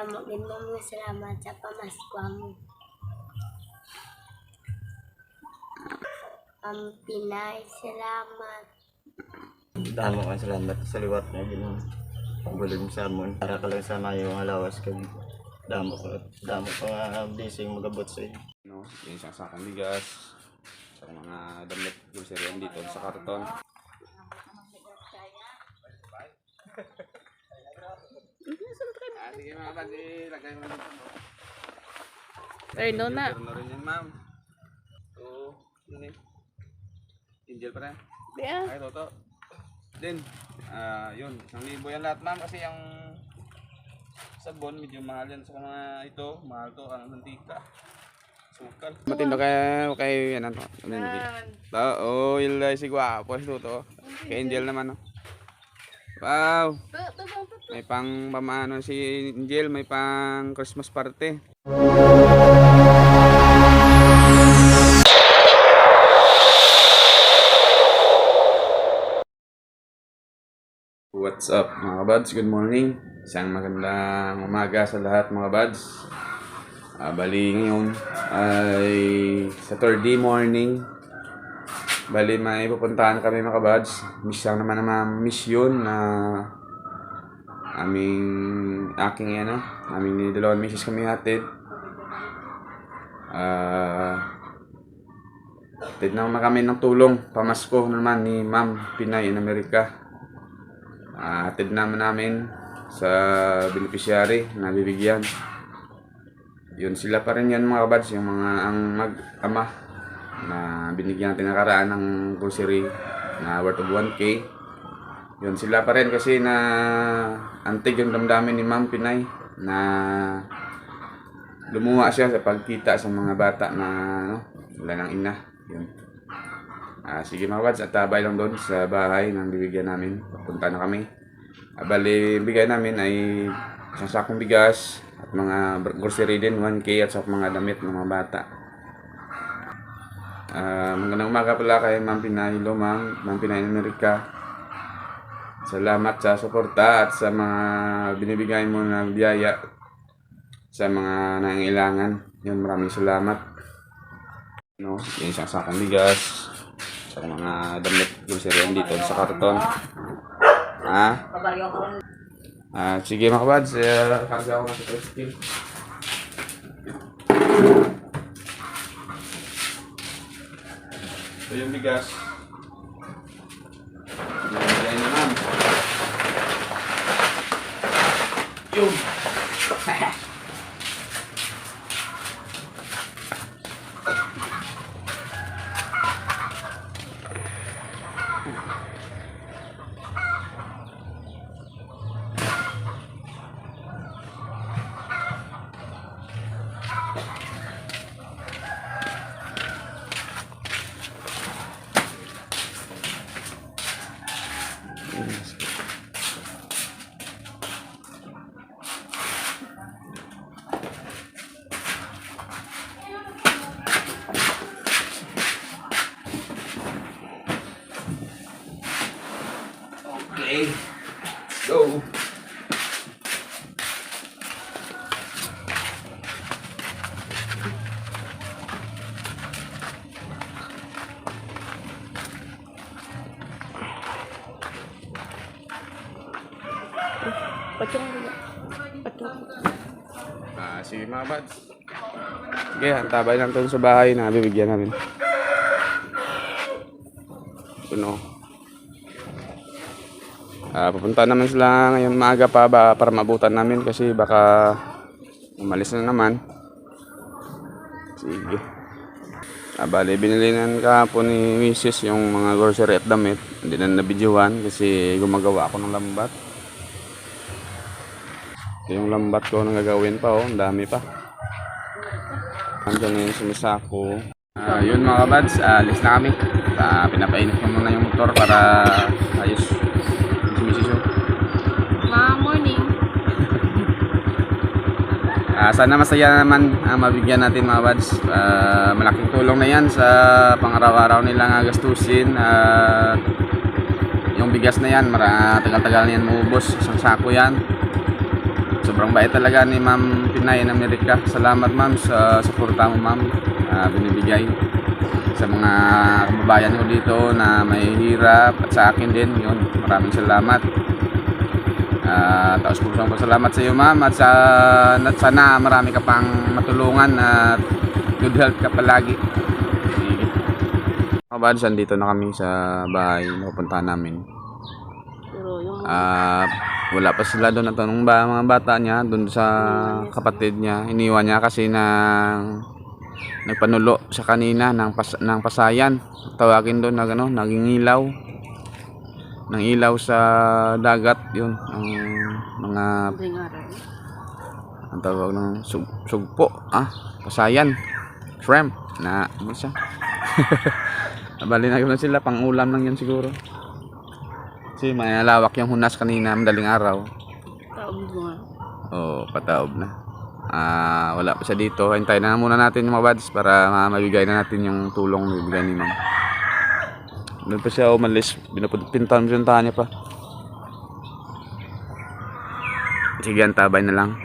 Para din mo salamat sa pamaskwang. Pinay, salamat. Damo ka salamat sa liwat na ginong pagbulig sa amon. Para ka lang sama yung alawas kag damo ka nga blessing magabot sa iyo. No, yung isang sakong bigas, sa mga damit grocery dito sa karton. Sige mga pati, lagay mo dito. Turno na. Turno rin yan, ma'am. So, yun eh. Angel pa rin. Di ah. Ay, toto. Then, yun. 1,000 yan lahat, ma'am. Kasi ang sabon, medyo mahal yan sa mga ito. Mahal to, ang mantika. Sukal. Matindo kay yan ano. Oil si guwapo si toto. Kay Angel naman, no. Wow. May pang pamano si Angel, may pang Christmas party. What's up mga kabads? Good morning. Isang magandang umaga sa lahat mga kabads. Bali ngayon ay Saturday morning. Bali may pupuntahan kami mga kabads. Miss lang naman naman mission na aming dalawang misis kami hatid. Hatid naman kami ng tulong. Pamasko naman ni Ma'am Pinay in America. Hatid namin sa beneficiary na bibigyan. Yun sila pa rin yan mga kabads, yung mga ang mag-ama na binigyan natin nakaraan ng grocery na worth of 1K. Yun sila pa rin kasi na antig yung damdamin ni Ma'am Pinay na lumuha siya sa pagkita sa mga bata na wala ng ina. Yun. Sige mga kabads, at tabay lang doon sa bahay nang bibigyan namin. Papunta na kami. Bali, bigay namin ay isang sakong bigas at mga grocery din, 1K at sa mga damit ng mga bata. Magandang umaga pala kay Ma'am Pinay. Hello Ma'am Pinay in America. Salamat sa suporta at sa mga binibigay mo na biyaya sa mga nangangailangan. Yun, maraming salamat. No, yung isang sakong bigas sa mga damit grocery dito sa karton. Sige mga kabads, karga ako na sa tricycle. Ito yung bigas. Nilagay na Ma'am. Yung okay, let's go. Pacung. Sige mga kabads. Sige, tabay lang doon sa bahay na bibigyan namin. Pupunta naman sila ngayon maaga pa para mabutan namin kasi baka umalis na naman. Sige. Bali, binilinan kahapon ni Mrs. yung mga grocery at damit. Hindi na nabidyohan kasi gumagawa ako ng lambat. Yung lambat ko nang gagawin pa, ang dami pa. Andiyan ngayon sumisako. Yun mga kabads, alis na kami. Pinapainit ko muna yung motor para ayos. Morning. Sana masaya naman ang mabigyan natin mga bads. Malaking tulong na yan sa pang-araw-araw nilang gastusin. Yung bigas na yan, tagal-tagal na yan maubos. Isang sako yan. Sobrang bait talaga ni Ma'am Pinay in America. Salamat ma'am sa suporta mo ma'am. Binibigay sa mga kababayan ko dito na may hirap at sa akin din. Yun, maraming salamat. Taos pusong salamat sa iyo ma'am at sana marami ka pang matulungan at good health ka palagi. Sige. Mga bads, dito na kami sa bahay na pupuntahan namin. Pero yung Wala pa sila doon. Natanong ba mga bata niya doon sa kapatid niya. Iniwan niya kasi nagpanulo sa kanina ng pasayan. Tawagin doon na naging ilaw. Nang ilaw sa dagat yun. Ang mga madaling araw. ang tawag ng sugpo. Pasayan. Shrimp. Ano siya? Bali na sila. Pang ulam lang yan siguro. Kasi may lawak yung hunas kanina, madaling araw. Taob mo nga. Oo, pataob na. Wala pa siya dito. Hintayin na muna natin yung mga bads para mabigay na natin yung tulong na bibigay ni ma'am. Doon pa siya umalis. Pinuntahan niya pa. Sige, antabay na lang.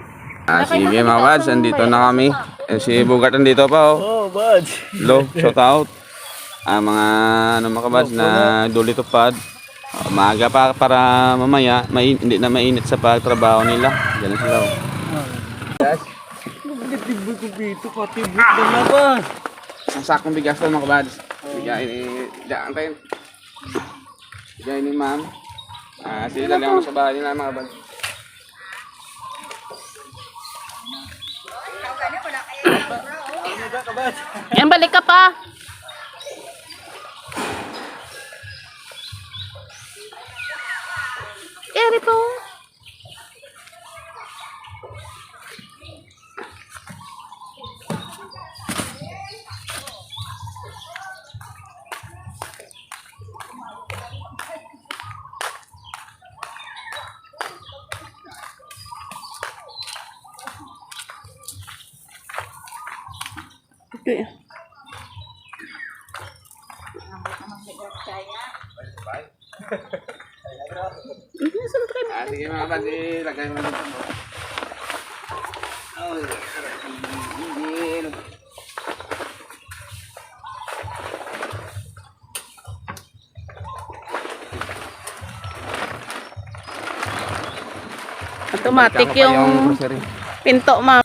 Sige mga bads, andito na kami. Si Bugart andito pa Oh, buds. Hello, shout out. Mga mga bads na duli tupad. Maaga pa para mamaya hindi na mainit sa pagtrabaho nila. Ganun sila. Ang sakong bigas lang mga bads. Bigay ni ma'am. Sila lang sa bahay nila mga bads. Yan, balik ka pa. Eri po. Okay. Sige mga bads, lagay mo dito. Automatic yung pinto, ma'am.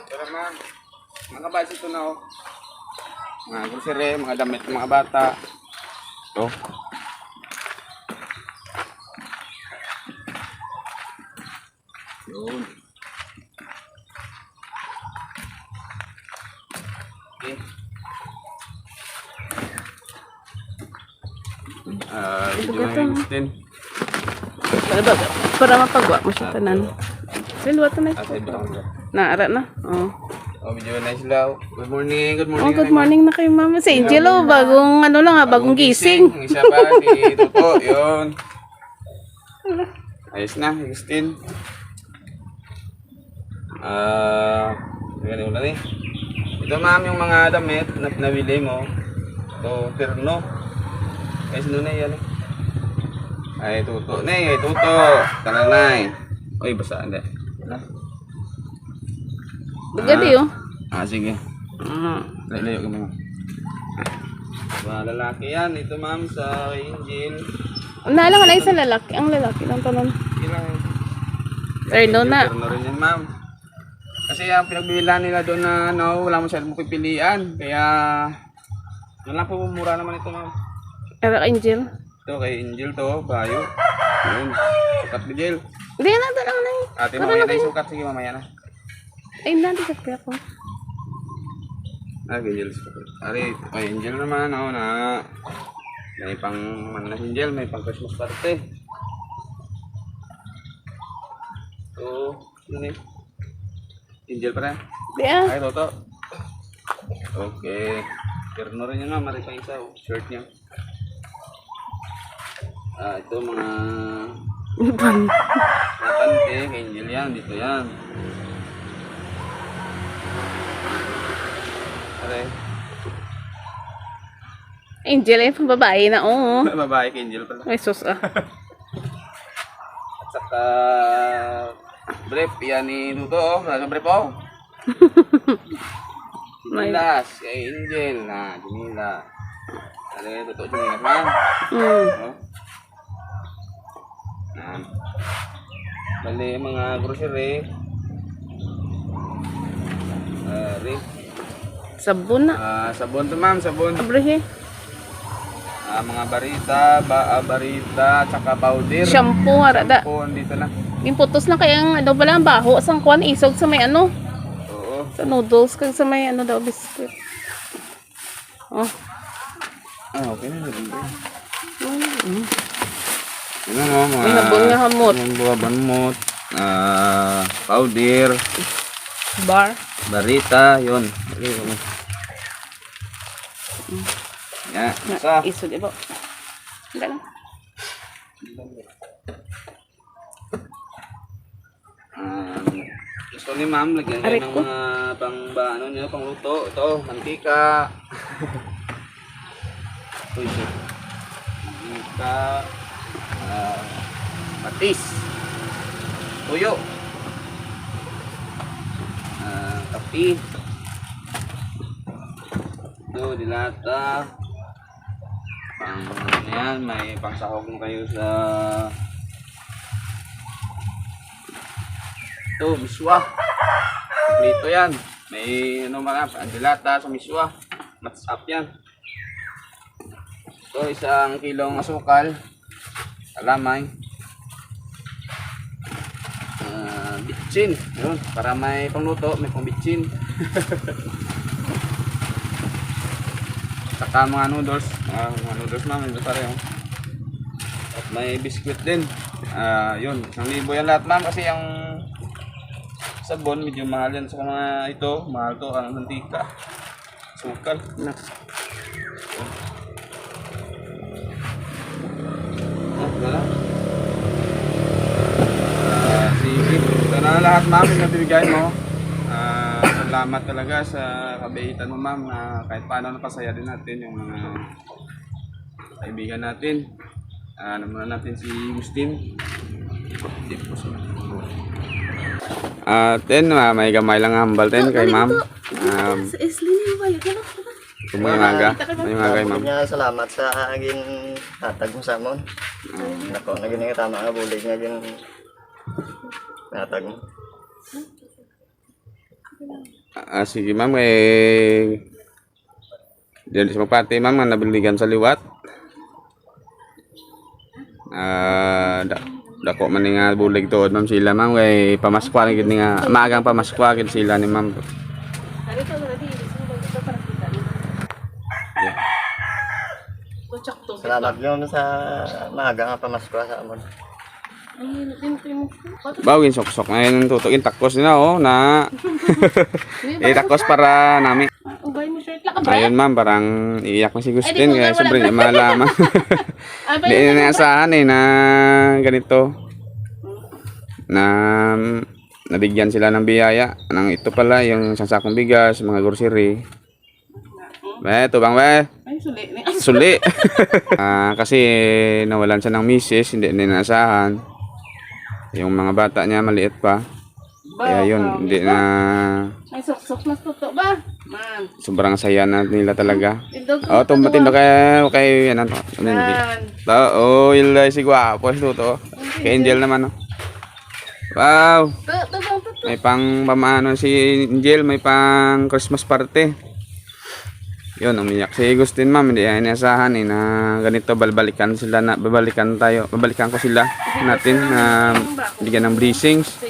Ito naman. Mga bads, ito na oh. Mga grocery, mga damit ng mga bata. Ito. Yun. Okay. Video na yung din. Para mapagwa mo siya tanan. Silwa to na. Sa iba lang. Naara na. Oh. Video na sila. Good morning, good morning. Oh, good morning na kay mama. Si Angel, oh, bagong bagong gising. Ang isa pa, si Toto, yun. Ayos na, Agustin. Ganun na rin. Ito ma'am yung mga damit na nabili mo. Ito, terno. Ay, sino na yan eh. Ay, Toto. Nay, ay, Toto. Tananay. Uy, basa, hindi. Gadi, oh. Sige. Layo ka mga. Mga lalaki yan. Ito ma'am sa Angel. Naalang na isa lalaki. Ang lalaki lang tanan. Ilang. Terno na. Terno rin yan ma'am. Kasi ang pinagbibilan nila doon na wala mo siya pipilian. Kaya yun lang po, mura naman ito ma'am. Era kay Angel. Ito kay Angel to, bayo. Yun. Sukat Angel. Hindi na, lang na. Ate mamaya na yung sukat. Sige mamaya na. Ay, nanti sa kaya ko. Kay Angel sukat. Ari, kay Angel naman na may pang na Angel, may pang Christmas party. So, yun eh. Angel pa rin. Di ah. Ay, Toto. Okay. Terno rin yun na, mari pang isa. Shirt niya. Ito mga pante, kay Angel yan, dito yan. Aray. Angel ay pang babae na, oo. Babae kay Angel pala. Ay, sus ah. At saka brief, yan ni Duto, oh. Wala brief, oh. Jimilas, kay Angel, na, Jimila. Ano yung Duto, Jimilas, man? Oh. Yan. Bali, mga grocery. Sabon na. Sabon to, ma'am, sabon. Abre, Mga barita, tsaka powder. shampoo, harada. Shampoo, dito na. Yung putos na kayang ano pala ang baho. Sang kuan isog sa may ano. Oo. Sa noodles kag sa may ano daw biscuit. Oh. Okay na rin. Ano mo, mga... May nabon nga hamot. Yung buwa banmot. Powder. Bar. Barita, yun. Yan, isa. Isog ibo. Ganun. Gusto ni ma'am, lagyan kayo Aray ng ko. mga ano niya, pangluto. Ito, mantika. Uy, sir. Mantika. Patis. Tuyo. Kapi. Ito, dilata. Yan, may pangsahog mo kayo sa ito, miswa. Dito yan. May ano mga dilata sa miswa. Mats up yan. Ito, 1 kilong asukal. Kalamay. Bitchin. Yun, para may pangluto, may pang-bitchin. Saka mga noodles. Mga noodles namin ito pareho. At may biscuit din. Yun, 1,000 yan lahat, ma'am, kasi ang sabon medyo mahal yan sa mga ito. Mahal to ang mantika. Sukal. Wala. Sige. Ito na lahat, ma'am, yung nabibigay mo. Salamat talaga sa kabaitan mo, ma'am, na kahit paano napasaya din natin yung mga kaibigan natin. Naman natin si Agustin. Ten, may gamay lang hambal ten kay ma'am. Kumayaga kay ma'am. Niya salamat sa aging hatag mo sa amon. Nako, naging nga tama nga bulig nga yung hatag mo. Sige ma'am, diyan sa magpati ma'am, nga nabiligan sa liwat. Dako man nga bulig tuod ma'am sila ma'am, kay pamaskwa gid nga maagang pamaskwa gid sila ni ma'am. Salamat yun sa maaga nga pamaskwa sa amon. Bawin sok-sok ngayon tutukin takos na oh na. Takos para nami. Ayun ma'am, parang iiyak na si Agustin kaya sobrang niya malaman. Hindi na naasahan na ganito. Na nabigyan sila ng biyaya. Nang ito pala yung isang sakong bigas, mga grocery. Ito bang Ay, suli. Suli. Kasi nawalan siya ng misis, hindi naasahan. Yung mga bata niya maliit pa. Kaya yun, hindi na... Ay, sok-sok na tuto ba? Man. Sobrang saya na nila talaga. Tindog. Tumatindo kay yan to. Ilay si Guapo to. Kay Angel naman. Wow. May pang pamano si Angel, may pang Christmas party. Yun, umiyak si Agustin ma'am, hindi yan inasahan na ganito babalikan sila na babalikan ko sila natin na bigyan ng blessings.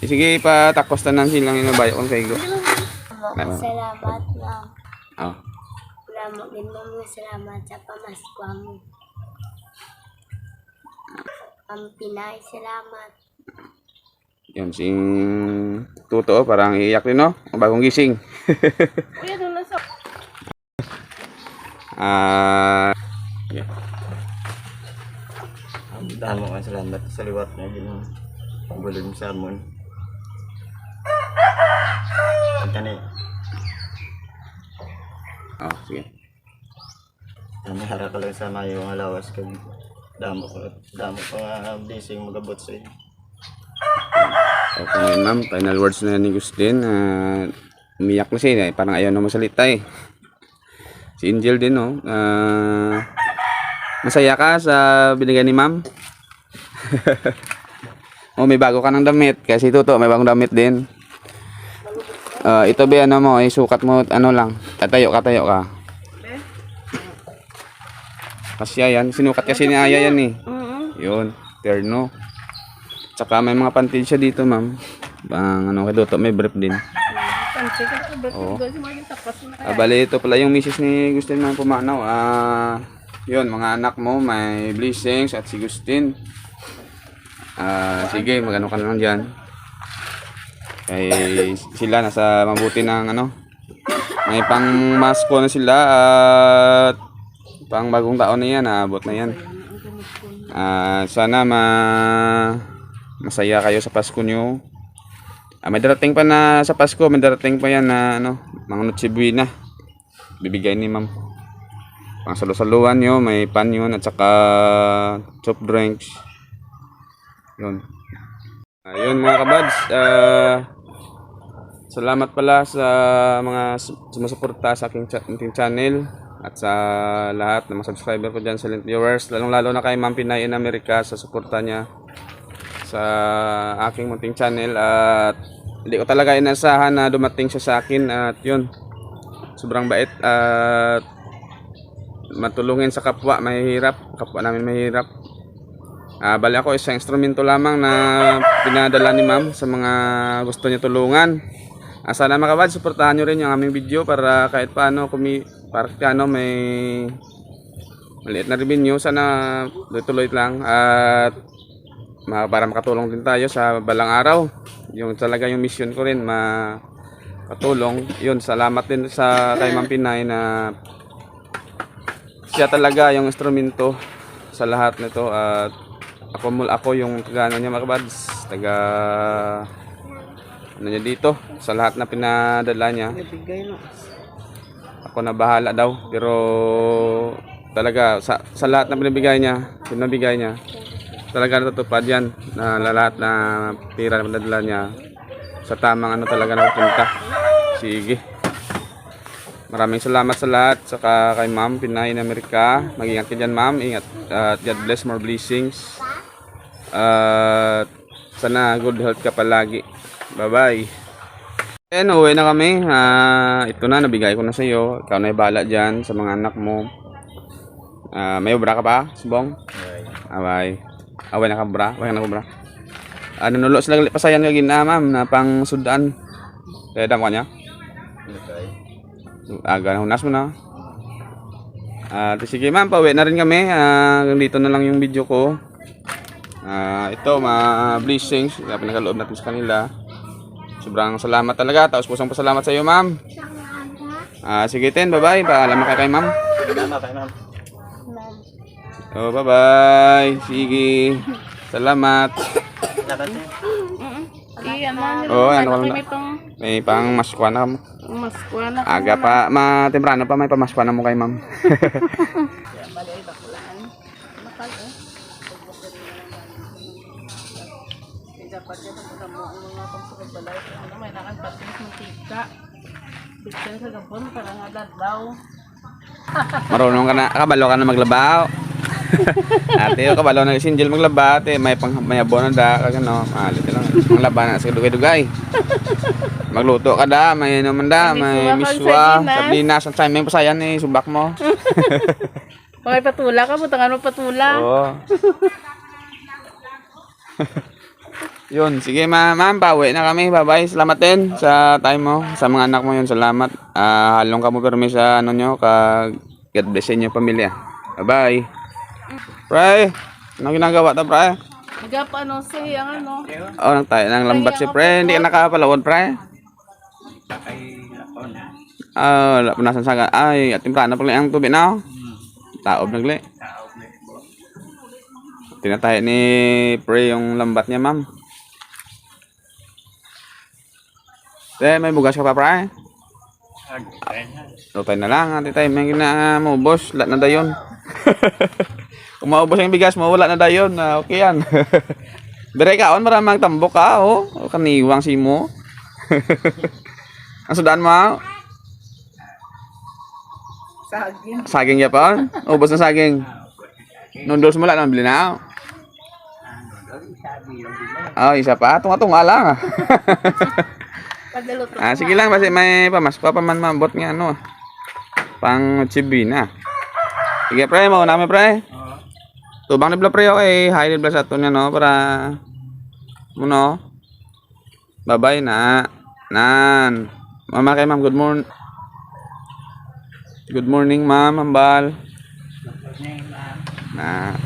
Sige, patakos tanan silang inabayo kong kaigo. Salamat, ma'am. Oh. Salamat din, ma'am. Salamat sa pamaskwa mo. Ang Pinay, salamat. Yun, sing Tuto, parang iiyak din, no? Bagong gising. Kuya, doon na sa... Yeah. Damo nga salamat sa liwat nga ginang bulog sa amon. Tani, Oh, sige. tani hara ka lang sa mayo nga lawas kag damo pa nga blessing magabot sa iyo. Okay ngayon ma'am, final words na ni Gustin. Umiyak na siya eh. Parang ayaw na masalita eh. Si Angel din oh. Masaya ka sa binigay ni ma'am? Oh, may bago ka ng damit. Kasi Tuto, may bagong damit din. Ito ba ano mo, sukat mo ano lang. Tatayo ka. Kasi yan, sinukat kasi ni Aya yan eh. Yun, terno. Tsaka may mga pantin siya dito ma'am. Bang ano kay Tuto, may brief din. Oo. Bali ito pala yung misis ni Gustin na pumanaw. Yun, mga anak mo, may blessings at si Gustin. Sige, magano ka na lang dyan. Kay sila nasa mabuti ng ano. May pang Masko na sila at pang bagong taon na yan, abot na yan. Sana masaya kayo sa Pasko nyo. May darating pa na sa Pasko, may darating pa yan na ano, mga Noche Buena. Bibigay ni ma'am. Pang salu-saluan nyo, may pan yun at saka soft drinks. Yun. Ayun mga kabads, salamat pala sa mga sumusuporta sa aking channel at sa lahat ng mga subscriber ko dyan, silent viewers, lalong-lalo na kay Ma'am Pinay in America sa suporta niya sa aking munting channel. At hindi ko talaga inasahan na dumating siya sa akin at yun, sobrang bait at matulungin sa kapwa namin mahirap. Bali ako isang instrumento lamang na pinadala ni ma'am sa mga gusto niya tulungan. Sana mga kabad, suportahan nyo rin yung aming video para kahit paano may maliit na revenue. Sana tuloy lang at para makatulong din tayo sa balang araw. Yung talaga yung mission ko rin, makatulong. Yun, salamat din sa kay Ma'am Pinay na siya talaga yung instrumento sa lahat nito. At ako yung taga niya mga kabads, taga ano niya dito sa lahat na pinadala niya. Ako na bahala daw, pero talaga sa lahat na pinabigay niya talaga natutupad yan na lahat na pira na pinadala niya sa tamang ano talaga napupunta. Sige, maraming salamat sa lahat, saka kay Ma'am Pinay in America. Mag-ingat ka dyan ma'am, ingat at God bless, more blessings. At sana good health ka palagi. Bye bye. Uwi na kami. Ito na, nabigay ko na sa iyo. Ikaw na ibahala dyan sa mga anak mo. May obra ka pa, Subong? Bye. Away na ka bra? Away na ka bra? Nulo sila pasayan ka gina ma'am na pang sudan. Kaya dam ka niya? Aga na hunas mo na. Sige ma'am, pauwi na rin kami. Dito na lang yung video ko. Ito, mga blessings na pinakaloob natin sa kanila. Sobrang salamat talaga. Taos pusong pasalamat sa iyo, ma'am. Sige, Ten, bye-bye. Paalam ka kay ma'am. Salamat kay ma'am. Bye-bye. Sige. Salamat. May pang maskwa na mo. Aga pa, temprano pa may pamaskwa na mo kay ma'am. Dapat yan ang mo ang mga pagsukat balay. Ano may nakagbatin ng tika. Bigyan sa gabon para nga dadlaw. Marunong ka na, kabalo ka na maglabaw. Ate, kabalo na si Angel maglaba. Ate, may abon na da. Kagano, malit lang. Ang laba na sa dugay-dugay. Magluto ka da, may naman da, may miswa. Sardinas, ang time may pasayan eh, subak mo. Okay, patula ka, butangan mo patula. Oo. Yun, sige ma'am, pauwi na kami. Bye-bye. Salamat din sa time mo, sa mga anak mo yun. Salamat. Halong ka mo permi sa ano nyo, God bless sa inyo pamilya. Bye-bye. Pre, ano ginagawa ta, pre? Nagapa ano siya, ano? Nagtayo ng lambat si pre. Hindi ka nakapalawad, pre? Wala pa nasan saga. Ay, ating prana pala ang tubig na. Taob nagli. Tinatahi ni Pre yung lambat niya, ma'am. May bugas ka pa, Pre? Lutay na lang, ati tayo. May maubos, lahat na dayon. Kung maubos yung bigas mo, wala na dayon. Okay yan. Dire kaon, maramang tambok ka, oh. Kaniwang si mo. Ang sudaan mo, Saging. saging ya pa? Ubos na saging. Noodles mo lang naman bili na. Oh, isa pa. Tunga-tunga lang. Padaluto. Sige lang, basta may pamasko pa man mabot nga ano. Pang chibi na. Sige pre, mau namin pre. Tubang ni pre okay. Hi nibla sa ato niya no para muno. Bye-bye na. Nan. Mama kay ma'am, good morning. Good morning, ma'am, Ambal. Nah,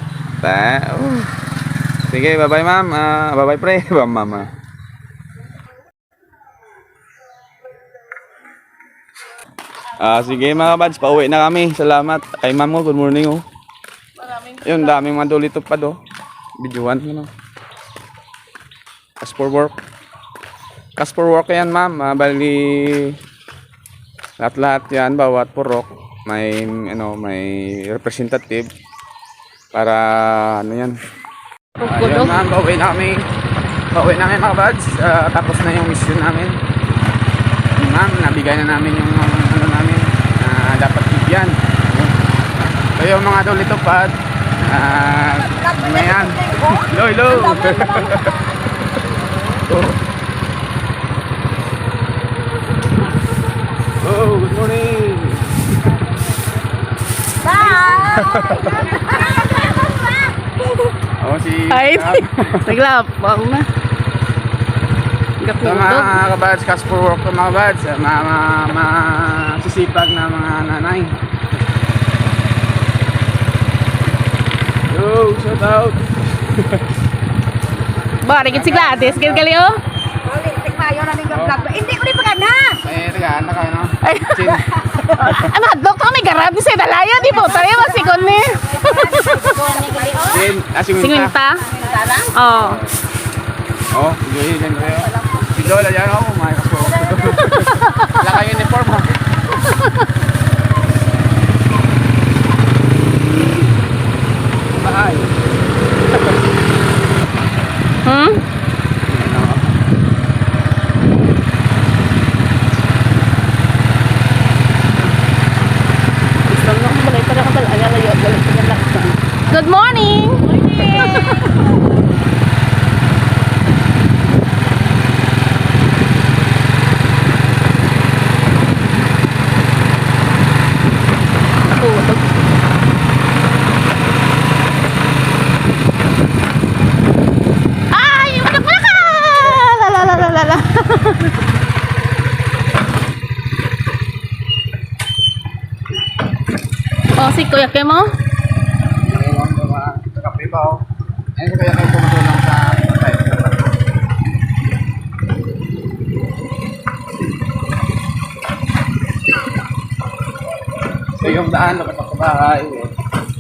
sige, bye-bye, ma'am. Bye-bye, pre. Mama. Sige mga bads, pauwi na kami. Salamat. Kay ma'am mo, good morning, oh. Yun, daming mga dulito pa, do. Bidyuhan, ano. As for work. As for work yan, ma'am. Bali, lahat-lahat yan, bawat purok may representative para ano yan. Ayun ma'am, pauwi na kami mga bads. Tapos na yung mission namin. Ma'am, nabigay na namin yung ano namin na dapat bigyan. So yung mga dulito pad ano yan. Hello. Oh, good morning. Bye! Si Ay, naglapang na. ito mga kabads, cash for work ko mga kabads, masisipag na mga nanay. Yo, shout out. Ba, rigid si Gladys, kali oh. Hindi ko rin pagana! Tagaan na kayo, no? Ay, ano, hadlok to, may garab ni sa dalayo, di po, tayo masikon ni. Singunta? Oo. Oh, sige, dyan kayo. Si Lola dyan ako, may cash for work. Wala kayo uniform, ha? Bye. Good morning! Ay! Malak-malak ka! Lalalala. Oh, si Kuya Kemo? Kape ba, oh? Ayun kaya kayo tumutulong sa tayo. So yung daan, lapit sa bahay.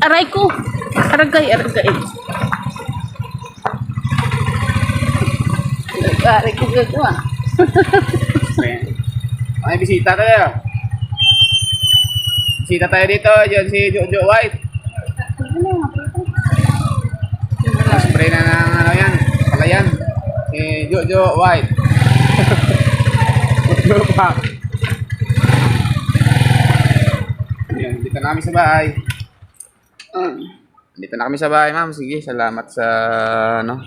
Aray ko! Aragay. Aray ko gagawa ah. May bisita tayo. Bisita tayo dito, yun si Jojo White. Spray na ng ano yan, palayan. Si Jojo White. Jojo pa. Yan, dito na kami sa bahay. Dito na kami sa bahay, ma'am. Sige, salamat sa ano.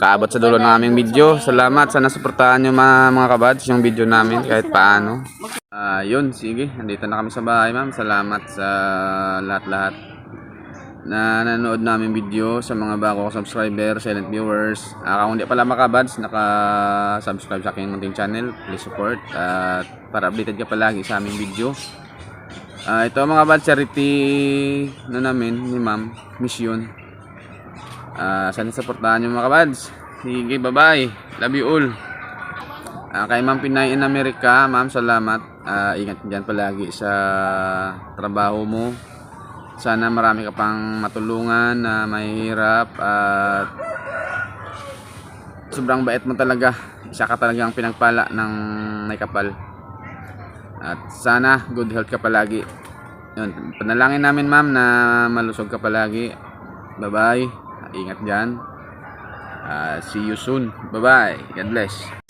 Kaabot sa dulo ng aming video. Salamat, sana suportahan nyo mga kabads yung video namin kahit paano. Yun, sige. Nandito na kami sa bahay, ma'am. Salamat sa lahat-lahat na nanood namin video, sa mga bago ko subscriber, silent viewers. Kung hindi pala makabads, naka-subscribe sa aking munting channel, please support at para updated ka palagi sa aming video. Ito mga bads, charity na namin ni ma'am, mission. Sana supportahan nyo mga kabads. Sige, bye-bye. Love you all. Kay Ma'am Pinay in America, ma'am, salamat. Ingat dyan palagi sa trabaho mo. Sana marami ka pang matulungan na mahihirap at sobrang bait mo talaga. Isa ka talagang pinagpala ng may kapal. At sana good health ka palagi. Yun, panalangin namin ma'am na malusog ka palagi. Bye bye. Ingat dyan. See you soon. Bye bye. God bless.